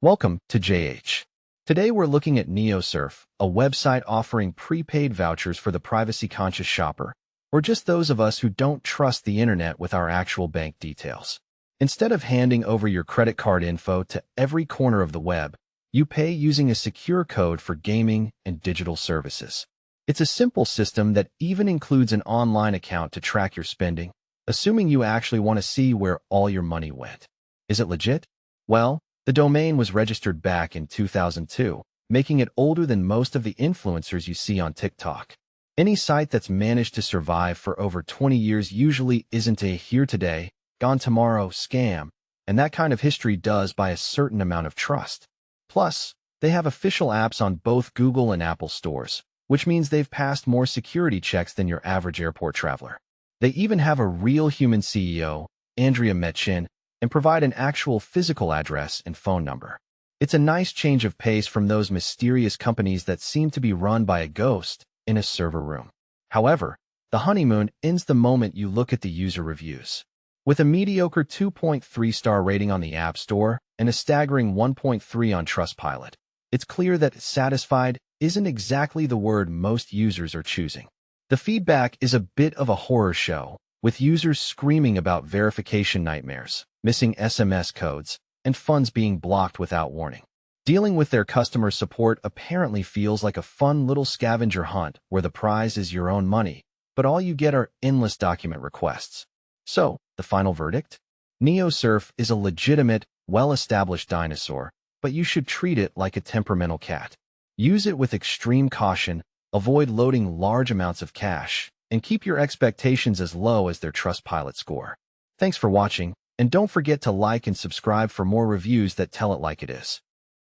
Welcome to JH. Today we're looking at NeoSurf, a website offering prepaid vouchers for the privacy-conscious shopper, or just those of us who don't trust the internet with our actual bank details. Instead of handing over your credit card info to every corner of the web, you pay using a secure code for gaming and digital services. It's a simple system that even includes an online account to track your spending, assuming you actually want to see where all your money went. Is it legit? Well, the domain was registered back in 2002, making it older than most of the influencers you see on TikTok. Any site that's managed to survive for over 20 years usually isn't a here today, gone tomorrow scam, and that kind of history does buy a certain amount of trust. Plus, they have official apps on both Google and Apple stores, which means they've passed more security checks than your average airport traveler. They even have a real human CEO, Andrea Metchin, and provide an actual physical address and phone number. It's a nice change of pace from those mysterious companies that seem to be run by a ghost in a server room. However, the honeymoon ends the moment you look at the user reviews. With a mediocre 2.3-star rating on the App Store and a staggering 1.3 on Trustpilot, it's clear that satisfied isn't exactly the word most users are choosing. The feedback is a bit of a horror show, with users screaming about verification nightmares, missing SMS codes, and funds being blocked without warning. Dealing with their customer support apparently feels like a fun little scavenger hunt where the prize is your own money, but all you get are endless document requests. So, the final verdict? NeoSurf is a legitimate, well-established dinosaur, but you should treat it like a temperamental cat. Use it with extreme caution, avoid loading large amounts of cash, and keep your expectations as low as their Trustpilot score. Thanks for watching, and don't forget to like and subscribe for more reviews that tell it like it is.